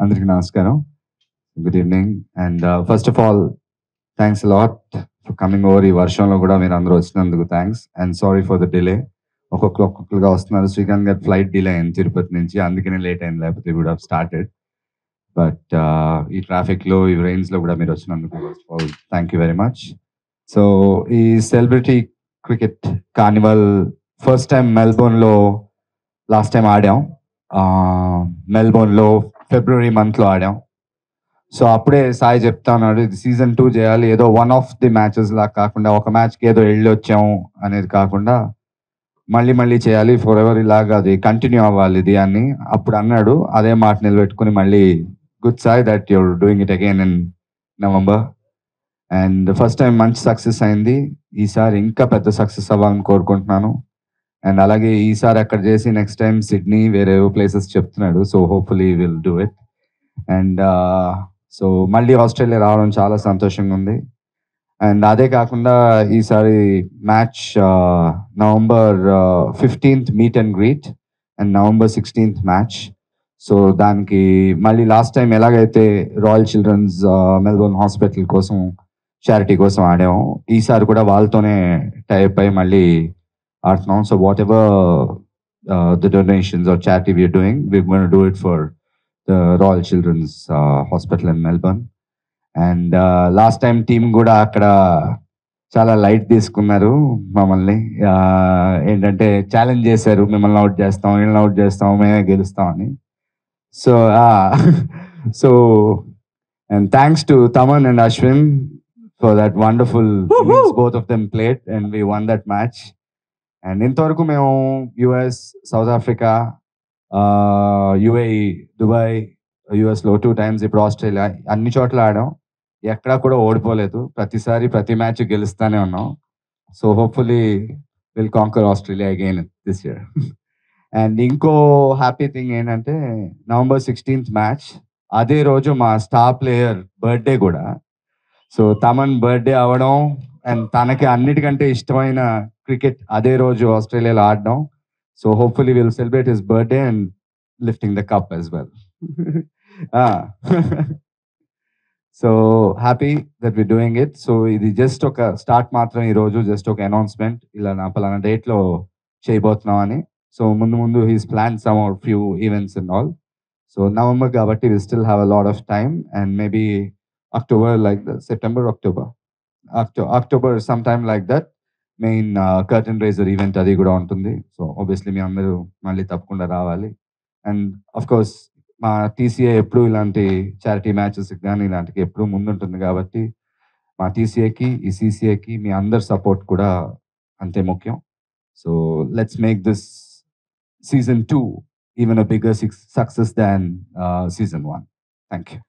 అందరికీ నమస్కారం. Good evening. And first of all thanks a lot for coming over. ఈ వర్షంలో కూడా మీరు అందరూ వచ్చినందుకు thanks. And sorry for the delay. ఒక్కొక్కరుగా వస్తున్నారు. శ్రీకాంత్ గారి ఫ్లైట్ డిలే అయింది తిరుపతి నుంచి, అందుకనే లేట్ అయింది, లేకపోతే వుడ్ హావ్ స్టార్టెడ్. బట్ ఈ ట్రాఫిక్లో, ఈ రైన్స్లో కూడా మీరు వచ్చినందుకు first of all thank you very much. So ఈ celebrity cricket carnival first time మెల్బోర్న్లో లాస్ట్ టైం ఆడాం. మెల్బోర్న్లో ఫిబ్రవరి మంత్లో ఆడాం. సో అప్పుడే సాయి చెప్తా ఉన్నాడు, ఇది సీజన్ 2 చేయాలి, ఏదో వన్ ఆఫ్ ది మ్యాచెస్ లాగా కాకుండా, ఒక మ్యాచ్కి ఏదో వెళ్ళి వచ్చాము అనేది కాకుండా మళ్ళీ చేయాలి, ఫర్ ఎవర్ ఇలాగా అది కంటిన్యూ అవ్వాలి ఇది అని అప్పుడు అన్నాడు. అదే మాట నిలబెట్టుకుని మళ్ళీ good say that you're doing it again in November. And first time మంచి సక్సెస్ అయింది. ఈసారి ఇంకా పెద్ద సక్సెస్ అవ్వాలని కోరుకుంటున్నాను. అండ్ అలాగే ఈసారి అక్కడ చేసి నెక్స్ట్ టైం సిడ్నీ, వేరే ప్లేసెస్ చెప్తున్నాడు. So hopefully will do it. And so మళ్ళీ ఆస్ట్రేలియా రావడం చాలా సంతోషంగా ఉంది. అండ్ అదే కాకుండా ఈసారి match November 15th meet and greet and November 16th match. So దానికి మళ్ళీ లాస్ట్ టైం ఎలాగైతే రాయల్ చిల్డ్రన్స్ మెల్బోర్న్ హాస్పిటల్ కోసం చారిటీ కోసం ఆడాము, ఈసారి కూడా వాళ్ళతోనే టైప్ అయి మళ్ళీ ఆడుతున్నాం. So whatever the donations or charity we're doing, we're gonna do it for the Royal Children's Hospital in Melbourne. And last time team కూడా అక్కడ చాలా లైట్ తీసుకున్నారు మమ్మల్ని. ఏంటంటే ఛాలెంజ్ చేశారు, మిమ్మల్ని అవుట్ చేస్తాం, వీళ్ళని అవుట్ చేస్తాం, మేమే గెలుస్తాం అని. So so and thanks to Thaman and Ashwin for that wonderful innings both of them played and we won that match. And ఇంతవరకు మేము US, south Africa, UAE, Dubai, యుఎస్లో 2 times, ఇప్పుడు ఆస్ట్రేలియా, అన్ని చోట్ల ఆడాం. ఎక్కడా కూడా ఓడిపోలేదు. ప్రతిసారి ప్రతి మ్యాచ్ గెలుస్తూనే ఉన్నాం. So hopefully will conquer Australia again this year. And ఇంకో హ్యాపీ థింగ్ ఏంటంటే నవంబర్ 16th మ్యాచ్, అదే రోజు మా స్టార్ ప్లేయర్ బర్త్డే కూడా. సో తమన్ బర్త్డే అవ్వడం అండ్ తనకి అన్నిటికంటే ఇష్టమైన క్రికెట్ అదే రోజు ఆస్ట్రేలియాలో ఆడడం. So hopefully will celebrate his birthday and lifting the cup as well. So happy that we doing it. So ఇది జస్ట్ ఒక స్టార్ట్ మాత్రం, ఈరోజు జస్ట్ ఒక అనౌన్స్మెంట్, ఇలా నా పలానా డేట్లో చేయబోతున్నాం అని. సో ముందు he's plan some few events and all. So November కాబట్టి we still have a lot of time and maybe October, like September, October some time like that main curtain raiser event అది కూడా ఉంటుంది. So obviously మీ అందరూ మళ్ళీ తప్పకుండా రావాలి. And of course మా TCA ఎప్పుడు ఇలాంటి చారిటీ మ్యాచెస్ కానీ ఇలాంటికి ఎప్పుడు ముందుంటుంది కాబట్టి మా టీసీఏకి, ఈ సీసీఏకి మీ అందరి సపోర్ట్ కూడా అంతే ముఖ్యం. So let's make this season 2 even a bigger success than season 1. Thank you.